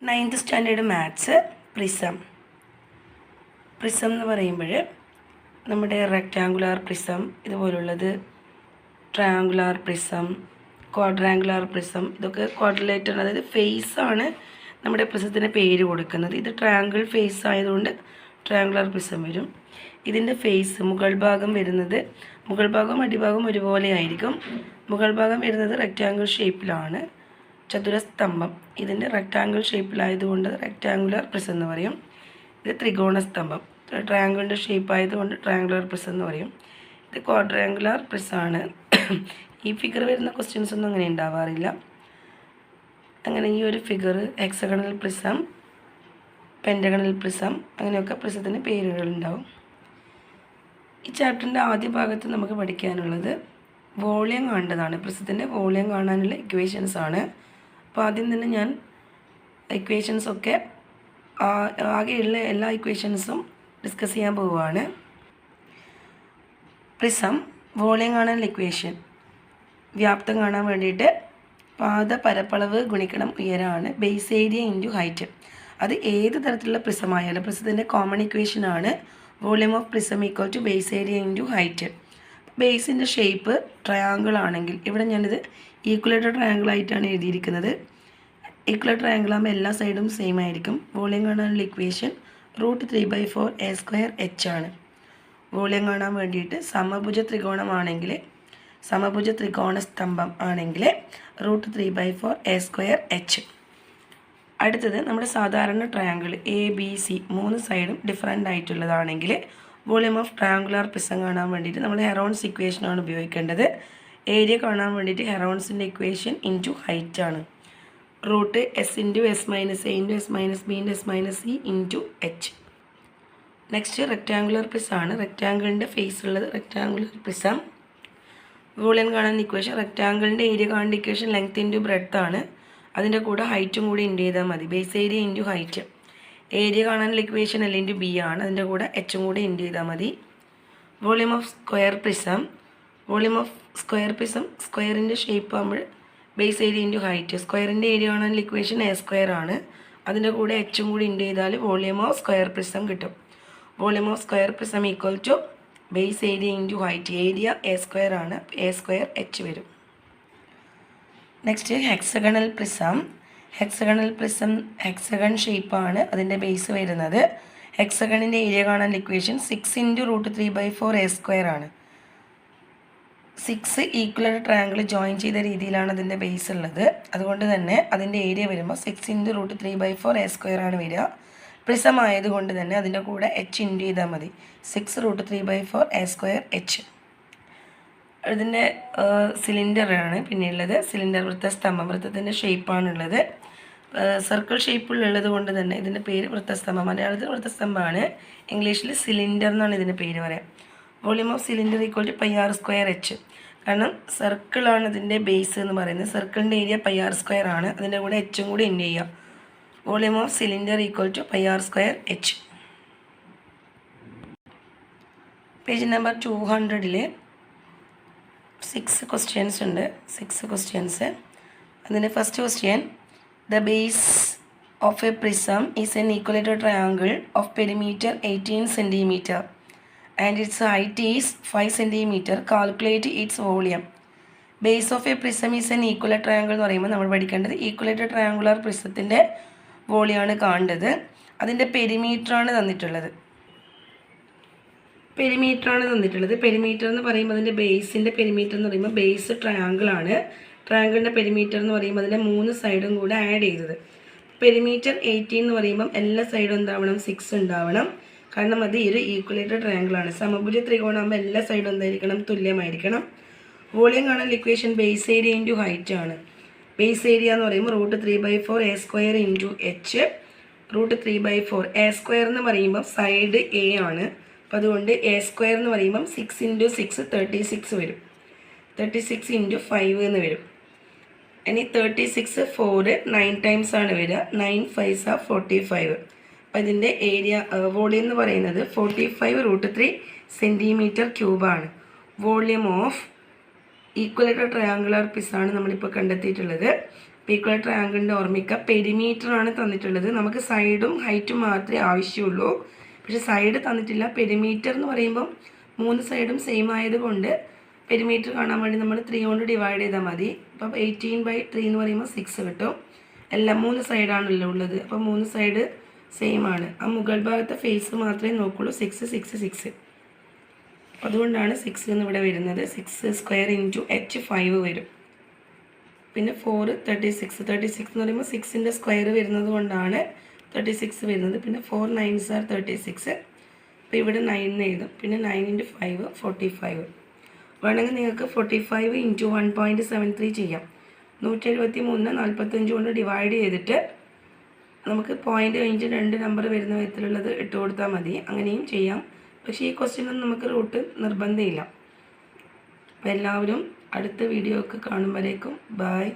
9th standard maths prism എന്ന് പറയുമ്പോൾ നമ്മുടെ റെക്റ്റാങ്കുലാർ പ്രിസം, ഇതുപോലുള്ളത് ട്രയാങ്കുലാർ പ്രിസം, ക്വാഡ്രാങ്കുലാർ പ്രിസം, ഇതൊക്കെ ക്വാഡ്രിലേറ്റർ, അതായത് ഫേസാണ് നമ്മുടെ പ്രിസത്തിന് പേര് കൊടുക്കുന്നത്. ഇത് ട്രയാങ്കിൾ ഫേസ് ആയതുകൊണ്ട് ട്രയാങ്കുലാർ പ്രിസം വരും. ഇതിൻ്റെ ഫേസ് മുകൾ ഭാഗം വരുന്നത്, മുകൾ ഭാഗവും അടിഭാഗവും ഒരുപോലെ ആയിരിക്കും. മുകൾ ഭാഗം വരുന്നത് റെക്റ്റാങ്കിൾ ഷേപ്പിലാണ്, ചതുരസ്തംഭം. ഇതിൻ്റെ റെക്റ്റാങ്കിൾ ഷേപ്പിലായതുകൊണ്ട് റെക്റ്റാങ്കുലർ പ്രിസം എന്ന് പറയും. ഇത് ത്രികോണസ്തംഭം, ട്രയാങ്കിളിൻ്റെ ഷേപ്പ് ആയതുകൊണ്ട് ട്രയാങ്കുലർ പ്രിസം എന്ന് പറയും. ഇത് ക്വാഡ്രാങ്കുലർ പ്രിസമാണ്. ഈ ഫിഗർ വരുന്ന ക്വസ്റ്റ്യൻസ് ഒന്നും അങ്ങനെ ഉണ്ടാവാറില്ല. അങ്ങനെ ഈ ഒരു figure hexagonal prism, pentagonal prism, അങ്ങനെയൊക്കെ പ്രിസത്തിന് പേരുകളുണ്ടാവും. ഈ ചാപ്റ്ററിൻ്റെ ആദ്യ ഭാഗത്ത് നമുക്ക് പഠിക്കാനുള്ളത് വോളിയം കാണേണ്ടതാണ്. പ്രിസത്തിൻ്റെ വോളിയം കാണാനുള്ള ഇക്വേഷൻസ് ആണ്. അപ്പോൾ ആദ്യം തന്നെ ഞാൻ ഇക്വേഷൻസൊക്കെ ആകെയുള്ള എല്ലാ ഇക്വേഷൻസും ഡിസ്കസ് ചെയ്യാൻ പോവുകയാണ്. പ്രിസം വോളിയം കാണാനുള്ള ഇക്വേഷൻ, വ്യാപ്തം കാണാൻ വേണ്ടിയിട്ട് പാദ പരപ്പളവ് ഗുണിക്കണം ഉയരമാണ് ബേസ് ഏരിയ ഇൻറ്റു ഹൈറ്റ്. അത് ഏത് തരത്തിലുള്ള പ്രിസമായാലും പ്രിസത്തിൻ്റെ കോമൺ ഇക്വേഷനാണ് volume of prism equal to base area into height. ബേസിൻ്റെ ഷേപ്പ് ട്രയാങ്കിൾ ആണെങ്കിൽ, ഇവിടെ ഞാനിത് ഈക്വലേറ്റഡ് ട്രയാങ്കിൾ ആയിട്ടാണ് എഴുതിയിരിക്കുന്നത്. ഈക്വലേറ്റഡ് ട്രയാങ്കിൾ ആകുമ്പോൾ എല്ലാ സൈഡും സെയിം ആയിരിക്കും. വോളിയം കാണാനുള്ള ഇക്വേഷൻ √3/4 a²h ആണ്. വോളിയം കാണാൻ വേണ്ടിയിട്ട് സമഭുജ ത്രികോണമാണെങ്കിൽ, സമഭുജ ത്രികോണ സ്തംഭം ആണെങ്കിൽ √3/4 a²h. അടുത്തത് നമ്മുടെ സാധാരണ ട്രയാങ്കിൾ ABC 3 സൈഡും ഡിഫറൻ്റ് ആയിട്ടുള്ളതാണെങ്കിൽ വോളിയം ഓഫ് ട്രയാങ്കുലാർ പ്രിസം കാണാൻ വേണ്ടിയിട്ട് നമ്മൾ ഹെറോൺസ് ഇക്വേഷനാണ് ഉപയോഗിക്കേണ്ടത്. ഏരിയ കാണാൻ വേണ്ടിയിട്ട് ഹെറോൺസിൻ്റെ ഇക്വേഷൻ ഇൻറ്റു ഹൈറ്റ് ആണ്. Root S into S minus A into S minus B into S minus C into H. Next rectangular prism ആണ്. റെക്റ്റാങ്കിളിൻ്റെ ഫേസ് ഉള്ളത് റെക്റ്റാങ്കുലർ പ്രിസം. വോളിയം കാണാൻ ഇക്വേഷൻ റെക്റ്റാങ്കിളിൻ്റെ ഏരിയ കാണേണ്ട ഇക്വേഷൻ ലെങ്ത് ഇൻറ്റു ബ്രെഡ്ത്ത് ആണ്. അതിൻ്റെ കൂടെ ഹൈറ്റും കൂടി ഇൻറ്റു ചെയ്താൽ മതി. Base area into height. Area കാണാനുള്ള ഇക്വേഷൻ L ഇൻറ്റു B ആണ്. അതിൻ്റെ കൂടെ H കൂടി ഇൻറ്റു ചെയ്താൽ മതി. Volume of square prism, volume of square prism സ്ക്വയറിൻ്റെ ഷേപ്പ് ആകുമ്പോൾ ബേസ് ഏരിയ ഇൻറ്റു ഹൈറ്റ്. സ്ക്വയറിൻ്റെ ഏരിയ കാണാനുള്ള ഇക്വേഷൻ A² ആണ്. അതിൻ്റെ കൂടെ H കൂടി ഇൻറ്റു ചെയ്താൽ വോളിയം ഓഫ് സ്ക്വയർ പ്രിസം കിട്ടും. Volume of square prism equal to base area into height. Area A² ആണ്, A²H വരും. Next hexagonal prism. Hexagonal prism hexagon ഷേപ്പാണ് അതിൻ്റെ ബേസ് വരുന്നത്. ഹെക്സഗണിൻ്റെ ഏരിയ കാണാൻ ഇക്വേഷൻ 6 ഇൻറ്റു √3/4 a² ആണ്. 6 ഈക്വൽ ട്രയാങ്കിൾ ജോയിൻ ചെയ്ത രീതിയിലാണ് അതിൻ്റെ ബേസ് ഉള്ളത്. അതുകൊണ്ട് തന്നെ അതിൻ്റെ ഏരിയ വരുമ്പോൾ 6 ഇൻറ്റു √3/4 a² ആണ് വരിക. പ്രിസം ആയതുകൊണ്ട് തന്നെ അതിൻ്റെ കൂടെ H ഇൻറ്റു ചെയ്താൽ മതി. 6 √3/4 a²H. ഇതിൻ്റെ സിലിണ്ടറാണ് പിന്നെയുള്ളത്. സിലിണ്ടർ വൃത്തസ്തംഭം, വൃത്തത്തിൻ്റെ ഷേപ്പാണുള്ളത്. സർക്കിൾ ഷേപ്പിലുള്ളത് കൊണ്ട് തന്നെ ഇതിൻ്റെ പേര് വൃത്തസ്തംഭം. മലയാളത്തിൽ വൃത്തസ്തംഭമാണ്, ഇംഗ്ലീഷിൽ സിലിണ്ടർ എന്നാണ് ഇതിൻ്റെ പേര് പറയാം. Volume of cylinder equal to πr²h. കാരണം സർക്കിളാണ് ഇതിൻ്റെ ബേസ് എന്ന് പറയുന്നത്. സർക്കിളിൻ്റെ ഏരിയ πr² ആണ്. അതിൻ്റെ കൂടെ H കൂടി ഇൻറ്റു ചെയ്യുക. Volume of cylinder equal to πr²h. Page number 200 6 questions ഉണ്ട്. 6 ക്വസ്റ്റ്യൻസ്. അതിൻ്റെ first question, the base of a prism is an equilateral triangle of perimeter 18 cm and its height is 5 cm. Calculate its volume. Base of a prism is an equilateral triangle എന്ന് പറയുമ്പോൾ നമ്മൾ പഠിക്കേണ്ടത് equilateral triangular പ്രിസത്തിൻ്റെ വോളിയമാണ് കാണേണ്ടത്. അതിൻ്റെ പെരിമീറ്ററാണ് തന്നിട്ടുള്ളത്. Perimeter എന്ന് പറയുമ്പോൾ അതിൻ്റെ ബേസിൻ്റെ പെരിമീറ്റർ എന്ന് പറയുമ്പോൾ ബേസ് ട്രയാങ്കിൾ ആണ്. ട്രയാങ്കിളിൻ്റെ പെരിമീറ്റർ എന്ന് പറയുമ്പോൾ അതിൻ്റെ 3 സൈഡും കൂടെ ആഡ് ചെയ്തത്. പെരിമീറ്റർ 18 എന്ന് പറയുമ്പം എല്ലാ സൈഡും എന്താവണം, 6 ഉണ്ടാവണം. കാരണം അത് ഈ ഒരു ഈക്വലേറ്റഡ് ട്രയാങ്കിൾ ആണ്. സമഭുജ ത്രികോണമാകുമ്പോൾ എല്ലാ സൈഡും എന്തായിരിക്കണം, തുല്യമായിരിക്കണം. വോളിയം കാണാൻ equation base area into height ആണ്. ബേസ് ഏരിയ എന്ന് പറയുമ്പോൾ √3/4 a² ഇൻറ്റു H. √3/4 a² എന്ന് പറയുമ്പോൾ സൈഡ് A ആണ്. അപ്പോൾ അതുകൊണ്ട് A² എന്ന് പറയുമ്പം 6 ഇൻറ്റു 6 36 വരും. 36 ഇൻറ്റു 5 എന്ന് വരും. ഇനി 36 4 9 ടൈംസ് ആണ് വരിക. 9 5s are 45. അപ്പോൾ ഇതിൻ്റെ ഏരിയ വോളിയം എന്ന് പറയുന്നത് 45 √3 cm³ ആണ്. Volume of equilateral triangular prism ആണ് നമ്മളിപ്പോൾ കണ്ടെത്തിയിട്ടുള്ളത്. ഈക്വൽ ട്രയാങ്കിളിൻ്റെ ഓർമ്മിക്കുക, പെരിമീറ്ററാണ് തന്നിട്ടുള്ളത്. നമുക്ക് സൈഡും ഹൈറ്റും മാത്രമേ ആവശ്യമുള്ളൂ. പക്ഷെ സൈഡ് തന്നിട്ടില്ല. പെരിമീറ്റർ എന്ന് പറയുമ്പം 3 സൈഡും സെയിം ആയതുകൊണ്ട് പെരിമീറ്റർ കാണാൻ വേണ്ടി നമ്മൾ 3 കൊണ്ട് ഡിവൈഡ് ചെയ്താൽ മതി. അപ്പം 18/3 എന്ന് പറയുമ്പോൾ 6 കിട്ടും. എല്ലാം 3 സൈഡാണല്ലോ ഉള്ളത്. അപ്പം 3 സൈഡ് സെയിം ആണ്. ആ മുകൾ ഭാഗത്തെ ഫേസ് മാത്രമേ നോക്കുള്ളൂ. 6 6 6. അതുകൊണ്ടാണ് 6 എന്ന് ഇവിടെ വരുന്നത്. 6² ഇൻറ്റു h 5 വരും. പിന്നെ 4 36. 36 എന്ന് പറയുമ്പോൾ 6ൻ്റെ സ്ക്വയർ വരുന്നത് കൊണ്ടാണ് 36 വരുന്നത്. പിന്നെ 4 9s are 36. അപ്പോൾ ഇവിടെ 9 എഴുതും. പിന്നെ 9 × 5 45. വേണമെങ്കിൽ നിങ്ങൾക്ക് 45 × 1.73 ചെയ്യാം. 173 45 കൊണ്ട് ഡിവൈഡ് ചെയ്തിട്ട് നമുക്ക് പോയിൻ്റ് കഴിഞ്ഞ് 2 നമ്പർ വരുന്ന വിധത്തിലുള്ളത് ഇട്ട് കൊടുത്താൽ മതി. അങ്ങനെയും ചെയ്യാം. പക്ഷേ ഈ ക്വസ്റ്റ്യനൊന്നും നമുക്ക് റൂട്ട് നിർബന്ധമില്ല. അപ്പോൾ എല്ലാവരും അടുത്ത വീഡിയോ ഒക്കെ കാണുമ്പോഴേക്കും ബൈ.